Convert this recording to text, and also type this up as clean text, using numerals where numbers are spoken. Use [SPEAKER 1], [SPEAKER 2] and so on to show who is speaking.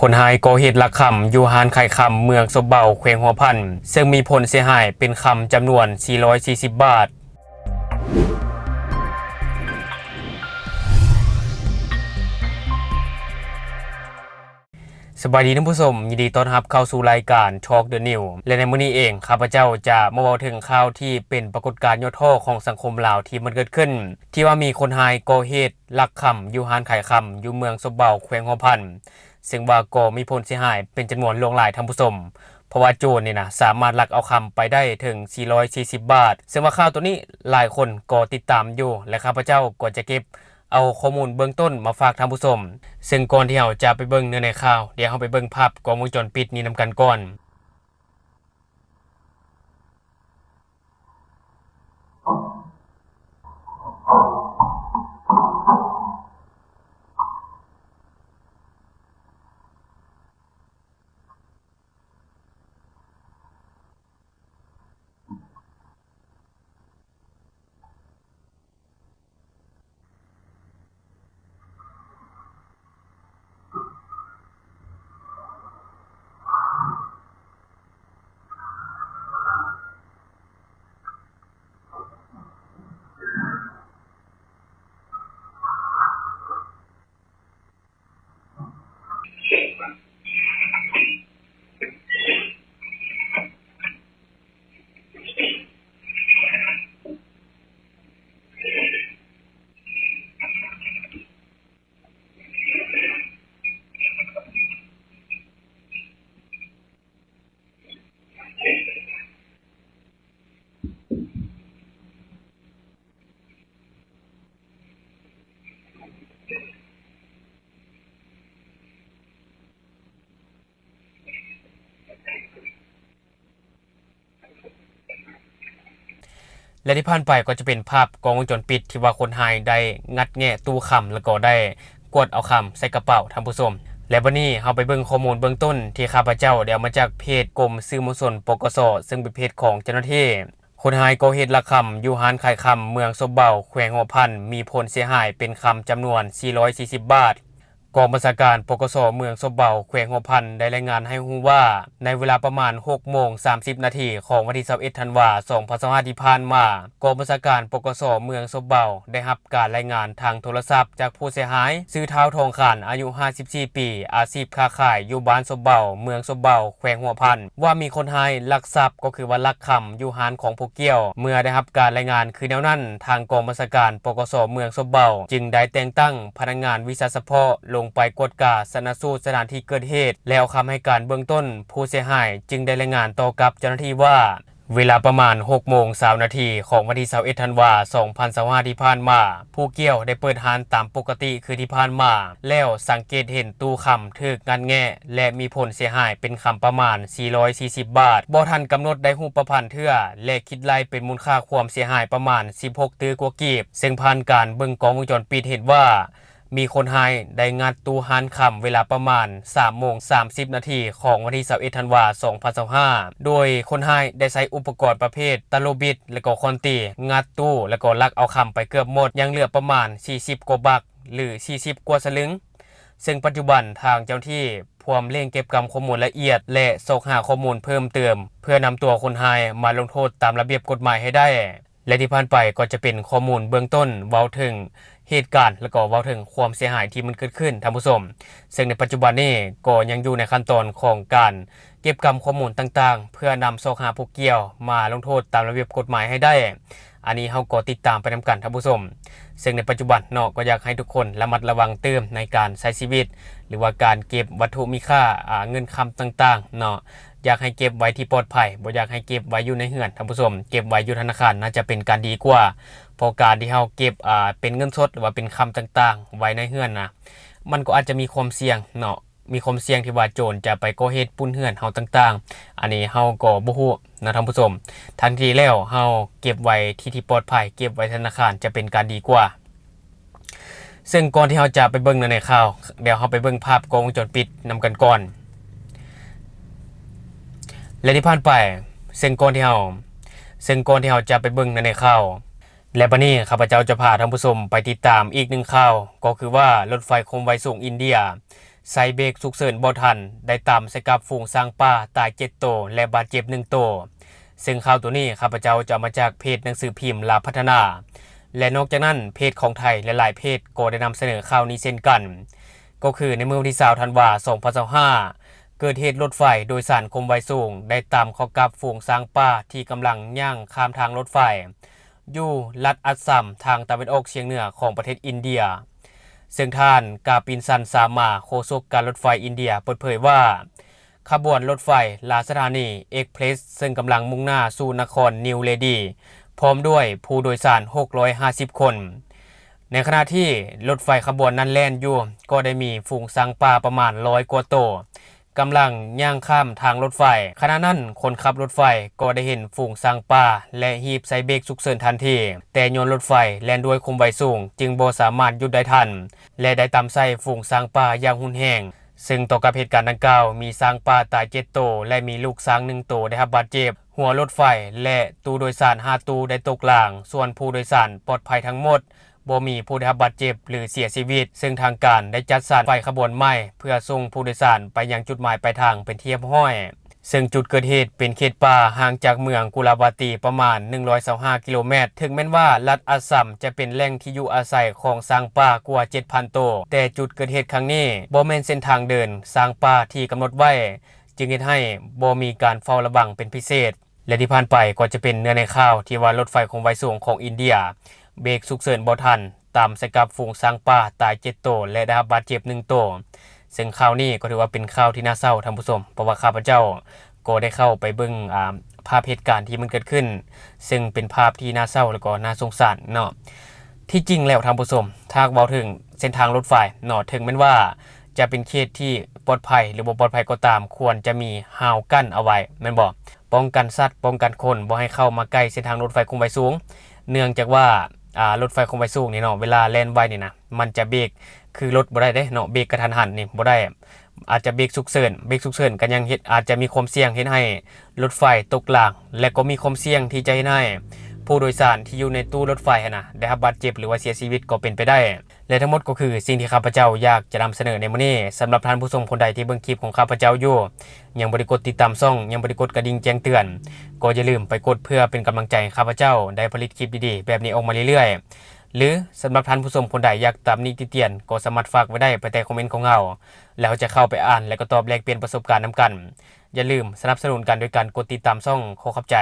[SPEAKER 1] คนหายก่อเหตุลักขำอยู่หานไข่คำเมืองซบเบาแขวงหัวพันซึ่งมีผลเสียหายเป็นคำจำนวน 440 บาทสบายดีท่านผู้ชมยินดีต้อนรับเข้าสู่รายการ Talk the New และในมื้อนี้เองข้าพเจ้าจะมาเว้าถึงข่าวที่เป็นปรากฏการณ์ยอดท่อของสังคมลาวที่มันเกิดขึ้นที่ว่ามีคนหายก่อเหตุลักขำอยู่หานไข่คำอยู่เมืองซบเบาแขวงหัวพันซึ่งว่าก็มีผลเสียหายเป็นจำนวนหลวงหลายท่านผู้ชมเพราะว่าโจรนี่นะสามารถลักเอาคำไปได้ถึง 440 บาทซึ่งว่าข่าวตัวนี้หลายคนก็ติดตามอยู่และข้าพเจ้าก็จะเก็บเอาข้อมูลเบื้องต้นมาฝากท่านผู้ชมซึ่งก่อนที่เราจะไปเบิ่งเนื้อในข่าวเดี๋ยวเราไปเบิ่งภาพกล้องวงจรปิดนี้นำกันก่อนและที่ผ่านไปก็จะเป็นภาพกล้องวงจรปิดที่ว่าคนหายได้งัดแงะตู้คำแล้วก็ได้กดเอาคำใส่กระเป๋าท่านผู้ชมและวันนี้เราไปเบิ่งข้อมูลเบื้องต้นที่ข้าพเจ้าได้เอามาจากเพจกรมสื่อมวลชนปกสซึ่งเป็นเพจของเจ้าหน้าที่คนหายก่อเหตุลักขำอยู่หานไข่คำเมืองซบเบาแขวงหัวพันมีผลเสียหายเป็นคำจำนวน 440 บาทกองบัญชาการปกสเมืองซบเบาแขวงหัวพันได้รายงานให้รู้ว่าในเวลาประมาณ 6:30 นาทีของวันที่ 21 ธันวาคม 2025 ที่ผ่านมากองบัญชาการปกสเมืองซบเบาได้รับการรายงานทางโทรศัพท์จากผู้เสียหายชื่อเท้าทองขานอายุ 54 ปีอาชีพค้าขายอยู่บ้านซบเบาเมืองซบเบาแขวงหัวพันว่ามีคนหายลักทรัพย์ก็คือว่าลักคำอยู่หานของผู้เกี่ยวเมื่อได้รับการรายงานคือแนวนั้นทางกองบัญชาการปกสเมืองซบเบาจึงได้แต่งตั้งพนักงานวิชาเฉพาะลงไปกวดกาชันสูตรสถานที่เกิดเหตุแล้วคำให้การเบื้องต้นผู้เสียหายจึงได้รายงานต่อกับเจ้าหน้าที่ว่าเวลาประมาณ 6:20 นาทีของวันที่ 21 ธันวาคม 2025 ที่ผ่านมาผู้เกี่ยวได้เปิดร้านตามปกติคือที่ผ่านมาแล้วสังเกตเห็นตู้คำถูกงัดแงะและมีผลเสียหายเป็นคำประมาณ 440 บาทบ่ทันกำหนดได้รูปประพันธ์เทื่อและคิดไล่เป็นมูลค่าความเสียหายประมาณ 16 ตื้อกว่ากีบซึ่งผ่านการเบิ่งกล้องวงจรปิดเห็นว่ามีคนหายได้งัดตู้หานคำเวลาประมาณ 3:30 นาทีของวันที่ 21 ธันวาคม 2025โดยคนหายได้ใช้อุปกรณ์ประเภทตะโลบิดและก็คอนตีงัดตู้และก็ลักเอาคำไปเกือบหมดยังเหลือประมาณ 40 กว่าบักหรือ 40 กว่าสลึงซึ่งปัจจุบันทางเจ้าหน้าที่พร้อมเร่งเก็บกำข้อมูลละเอียดและสกหาข้อมูลเพิ่มเติมเพื่อนำตัวคนหายมาลงโทษตามระเบียบกฎหมายให้ได้และที่ผ่านไปก็จะเป็นข้อมูลเบื้องต้นเว้าถึงเหตุการณ์และก็เว้าถึงความเสียหายที่มันเกิดขึ้นท่านผู้ชมซึ่งในปัจจุบันนี้ก็ยังอยู่ในขั้นตอนของการเก็บกำข้อมูลต่างๆเพื่อนำสกหาผู้เกี่ยวมาลงโทษตามระเบียบกฎหมายให้ได้อันนี้เฮาก็ติดตามไปนำกันท่านผู้ชมซึ่งในปัจจุบันเนาะก็อยากให้ทุกคนระมัดระวังเติมในการใช้ชีวิตหรือว่าการเก็บวัตถุมีค่าเงินคำต่างๆเนาะอยากให้เก็บไว้ที่ปลอดภัยบ่อยากให้เก็บไว้อยู่ในเฮือนท่านผู้ชมเก็บไว้อยู่ธนาคารน่าจะเป็นการดีกว่าเพราะการที่เฮาเก็บเป็นเงินสดหรือว่าเป็นคำต่างๆไว้ในเฮือนนะมันก็อาจจะมีความเสี่ยงเนาะมีความเสี่ยงที่ว่าโจรจะไปก่อเหตุปุ้นเฮือนเฮาต่างๆอันนี้เฮาก็บ่ฮู้นะท่านผู้ชมทันทีแล้วเฮาเก็บไว้ที่ปลอดภัยเก็บไว้ธนาคารจะเป็นการดีกว่าซึ่งก่อนที่เฮาจะไปเบิ่งในข่าวเดี๋ยวเฮาไปเบิ่งภาพกล้องวงจรปิดนำกันก่อนและที่ผ่านไปซึ่งก่อนที่เราจะไปเบิ่งในข่าวและบัดนี้ข้าพเจ้าจะพาท่านผู้ชมไปติดตามอีกหนึ่งข่าวก็คือว่ารถไฟความไวสูงอินเดีย ใส่เบรกฉุกเฉินบ่ทันได้ตามใส่กับฝูงช้างป่าตาย7ตัวและบาดเจ็บ1ตัวซึ่งข่าวตัวนี้ข้าพเจ้าจะมาจากเพจหนังสือพิมพ์ลาพัฒนาและนอกจากนั้นเพจของไทยและหลายเพจก็ได้นำเสนอข่าวนี้เช่นกันก็คือในเมื่อวันที่20ธันวาคม2025เกิดเหตุรถไฟโดยสารความไวสูงได้ตามเข้ากับฝูงช้างป่าที่กำลังย่างข้ามทางรถไฟอยู่รัฐอัสสัมทางตะวันออกเฉียงเหนือของประเทศอินเดียซึ่งท่านกาปินซันสามาโฆษกการรถไฟอินเดียเปิดเผยว่าขบวนรถไฟลาสถานีเอ็กเพรสซึ่งกำลังมุ่งหน้าสู่นครนิวเดลีพร้อมด้วยผู้โดยสาร650คนในขณะที่รถไฟขบวนนั้นแล่นอยู่ก็ได้มีฝูงช้างป่าประมาณ100กว่าตัวกำลังย่างข้ามทางรถไฟขณะนั้นคนขับรถไฟก็ได้เห็นฝูงช้างป่าและหีบใส่เบรกฉุกเฉินทันทีแต่ยนต์รถไฟแล่นด้วยความไวสูงจึงบ่สามารถหยุดได้ทันและได้ตามใส่ฝูงช้างป่าอย่างรุนแรงซึ่งต่อกับเหตุการณ์ดังกล่าวมีช้างป่าตาย7ตัวและมีลูกช้าง1ตัวได้รับบาดเจ็บหัวรถไฟและตู้โดยสาร5ตู้ได้ตกรางส่วนผู้โดยสารปลอดภัยทั้งหมดบ่มีผู้ได้รับบาดเจ็บหรือเสียชีวิตซึ่งทางการได้จัดสรรไฟขบวนใหม่เพื่อส่งผู้โดยสารไปยังจุดหมายปลายทางเป็นที่เรียบร้อยซึ่งจุดเกิดเหตุเป็นเขตป่าห่างจากเมืองกุลาวาตีประมาณ125กิโลเมตรถึงแม้นว่ารัฐอัสสัมจะเป็นแหล่งที่อยู่อาศัยของช้างป่ากว่า 7,000 ตัวแต่จุดเกิดเหตุครั้งนี้บ่แม่นเส้นทางเดินช้างป่าที่กำหนดไว้จึงเฮ็ดให้บ่มีการเฝ้าระวังเป็นพิเศษและที่ผ่านไปก็จะเป็นเนื้อในข่าวที่ว่ารถไฟความไวสูงของอินเดียเบรกฉุกเฉินบ่ทันตามใส่กับฝูงช้างป่าตาย7ตัวและได้รับบาดเจ็บ1ตัวซึ่งข่าวนี้ก็ถือว่าเป็นข่าวที่น่าเศร้าท่านผู้ชมเพราะว่าข้าพเจ้าก็ได้เข้าไปเบิ่งภาพเหตุการณ์ที่มันเกิดขึ้นซึ่งเป็นภาพที่น่าเศร้าแล้วก็น่าสงสารเนาะที่จริงแล้วท่านผู้ชมถ้าเว้าถึงเส้นทางรถไฟเนาะถึงแม้ว่าจะเป็นเขตที่ปลอดภัยหรือบ่ปลอดภัยก็ตามควรจะมีฮาวกั้นเอาไว้แม่นบ่ป้องกันสัตว์ป้องกันคนบ่ให้เข้ามาใกล้เส้นทางรถไฟความไวสูงเนื่องจากว่ารถไฟความไวสูงนี่เนาะเวลาแล่นไวนี่นะมันจะเบรกคือรถบ่ได้เด้เนาะเบรกกระทันหันนี่บ่ได้อาจจะเบรกฉุกเฉินก็ยังเฮ็ดอาจจะมีความเสี่ยงเฮ็ดให้รถไฟตกรางและก็มีความเสี่ยงที่จะเฮ็ดให้ผู้โดยสารที่อยู่ในตู้รถไฟนะได้รับบาดเจ็บหรือว่าเสียชีวิตก็เป็นไปได้และทั้งหมดก็คือสิ่งที่ข้าพเจ้าอยากจะนำเสนอในมื้อนี้สำหรับท่านผู้ชมคนใดที่เบิ่งคลิปของข้าพเจ้าอยู่ยังบ่ได้กดติดตามช่องยังบ่ได้กดกระดิ่งแจ้งเตือนก็อย่าลืมไปกดเพื่อเป็นกำลังใจให้ข้าพเจ้าได้ผลิตคลิปดีๆแบบนี้ออกมาเรื่อยๆหรือสำหรับท่านผู้ชมคนใดอยากตามนิติเตียนก็สามารถฝากไว้ได้ภายใต้คอมเมนต์ของเราแล้วจะเข้าไปอ่านและก็ตอบแลกเปลี่ยนประสบการณ์นำกันอย่าลืมสนับสนุนกันโดยการกดติดตามช่องขอขอบใจ